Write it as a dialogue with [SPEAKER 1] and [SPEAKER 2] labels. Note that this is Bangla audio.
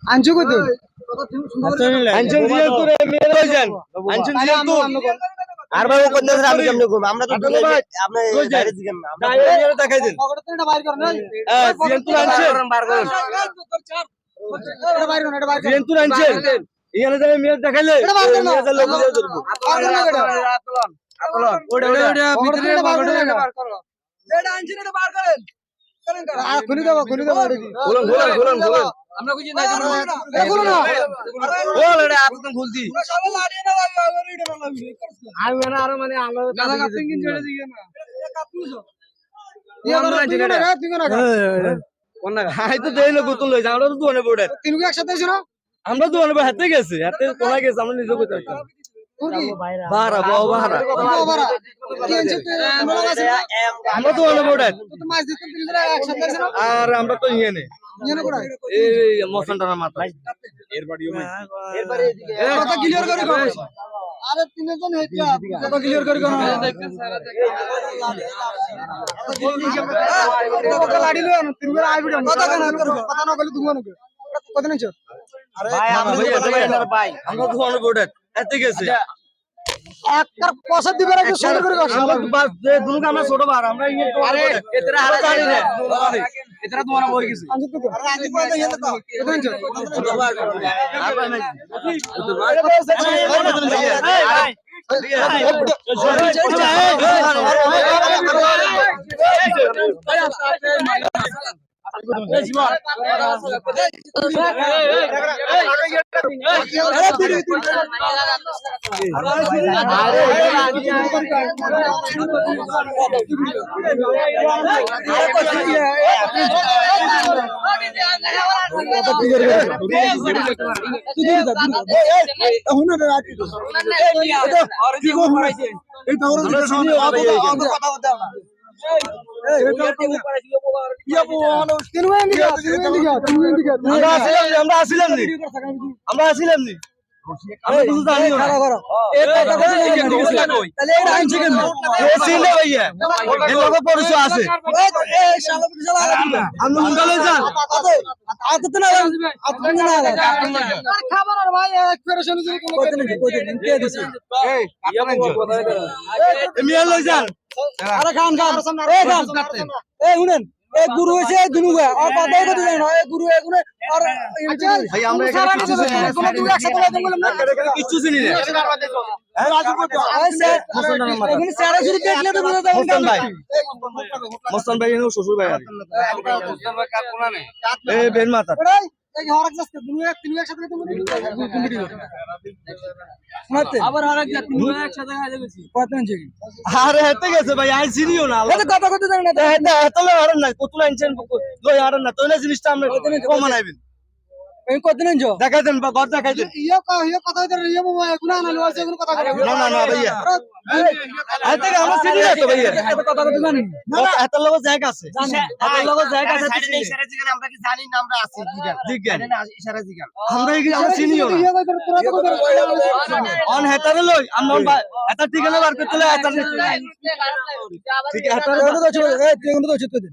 [SPEAKER 1] আনছো কত
[SPEAKER 2] আনছেন জিয়াতুর মেয়ে লইছেন আনছেন জিয়াতুর আর ভাই ও কোন আমি কেমনে করব আমরা তো আপনি বাইরে দিকেন না আমরা মেয়ে দেখাই দেন
[SPEAKER 1] এটা বাইর করেন
[SPEAKER 2] হ্যাঁ জিয়াতুর আনছেন
[SPEAKER 1] বার করেন এটা বাইর করেন এটা বাইর করেন
[SPEAKER 2] জিয়াতুর আনছেন এখানে যাবে মেয়ে দেখাইলে মেয়ে যা লোক দিয়ে ধরব আপলন ওটা ভিতরে বার করো
[SPEAKER 1] এটা আনছেন এটা বার করেন খুলে দাও এটা কি
[SPEAKER 2] খুলুন
[SPEAKER 1] আমরা কইছি না দেখুন না
[SPEAKER 2] বল এটা আপনি খুলতি
[SPEAKER 1] সবাই লাড়িয়ে না লাগবে এটা না লাগবে
[SPEAKER 2] আমি মানে আরো মানে আলো
[SPEAKER 1] গালা কাটিং কিন ছেড়ে দিগে না এটা কাটুছো কোন না
[SPEAKER 2] হাই তো দেই না বোতল লই আমরা তো দোকানে পড়ে
[SPEAKER 1] তিনকে একসাথে আছো না
[SPEAKER 2] আমরা দোকানে পড়ে হাতে গেছে হাতে কোনা গেছে আমরা নিজে কইতে বারা বারা
[SPEAKER 1] কি আনছো
[SPEAKER 2] আমরা দোকানে পড়ে
[SPEAKER 1] তো মাছ দিতে তিনজনে একসাথে আছো না
[SPEAKER 2] আর আমরা তো ইয়েনে
[SPEAKER 1] জানো কোড়া
[SPEAKER 2] এই মশনটার মাথা এর বাড়িও নাই
[SPEAKER 1] কথা ক্লিয়ার করে কও আরে তিনজন হইতা কথা ক্লিয়ার করে কও কথা লাড়ি লও না তিনজন আইবি না কথা না বলি তুমি না কথা নিছো
[SPEAKER 2] ভাই আমরা ভাই আমরা দোকানে পড়ে হাতে গেছে
[SPEAKER 1] একটার পয়সা দিবে না সুন্দর করে কও
[SPEAKER 2] আমরা বাস দুনুকে আমরা ছোট বার আমরা ইয়ে আরে এতরা হারা জানি না এতরা তোমার বই গেছে
[SPEAKER 1] আমি তো আরে আজি পয়সা ইয়ে তো কথা নিছো
[SPEAKER 2] আর ভাই নাই আমরা আসিলাম নি আমি কিছু জানি না এই কথা বলছি তাহলে এটা আইছে কেন এ সিনে ভাইয়া এর লগে পরিচয় আছে
[SPEAKER 1] এই শালা শালা
[SPEAKER 2] আমরা মুন্ডালে যান
[SPEAKER 1] আতত না খাবার আর ভাই এক ফেরেশন যদি কোনো কথা নেই কে দিছে
[SPEAKER 2] এই মিয়া লই যান
[SPEAKER 1] আরে খান এই খান এই শুনেন এই গুরু হইছে দুনু গয়া আর কথাই কথা জানো এই গুরু এগুনে আর
[SPEAKER 2] ভাই আমরা এখানে কিছু চিনি না
[SPEAKER 1] কোনো দুই একসাথে কথা বললাম না
[SPEAKER 2] কিছু চিনি না
[SPEAKER 1] এখানে স্যারে শুরু দেখলে তো বুঝা যাবে
[SPEAKER 2] মস্তান ভাই এনে শ্বশুর ভাই আর এই বেন মাথা
[SPEAKER 1] এই হরক যাচ্ছে দুনু তিনু একসাথে কথা বলি আবার হরক যা তিনু একসাথে খাইতে গেছি কত আনছে
[SPEAKER 2] আরে হেতে গেছে ভাই আই চিনিও না
[SPEAKER 1] এই কথা কথা জানি না
[SPEAKER 2] হেতে হেতলে হরন না কত আনছেন লই হরন না তোলে জিনিসটা আমরা কম বানাইবেন
[SPEAKER 1] এই কত দিন যো
[SPEAKER 2] দেখাই দেন বা গদ দেখাই দেন
[SPEAKER 1] ইয়া কথা হইতে ইয়া বাবা গুনা না লওয়া আছে কোনো কথা করে
[SPEAKER 2] না ভাইয়া হেতে আমরা চিনি না তো ভাইয়া
[SPEAKER 1] কথা কথা জানি
[SPEAKER 2] হেতে লগে জায়গা আছে হেতে লগে জায়গা আছে
[SPEAKER 3] ইশারা জিগান আমরা কি জানি না আমরা আছি
[SPEAKER 2] জিজ্ঞান
[SPEAKER 3] ইশারা জিগান
[SPEAKER 2] আমরা কি আমরা চিনিও না
[SPEAKER 1] ইয়া কইতে তোরা তো কথা
[SPEAKER 2] অন হেতারে লই আমরা এটা ঠিকানা বার করতে হলে এটা ঠিক হেতারে
[SPEAKER 1] তো এই তুই তো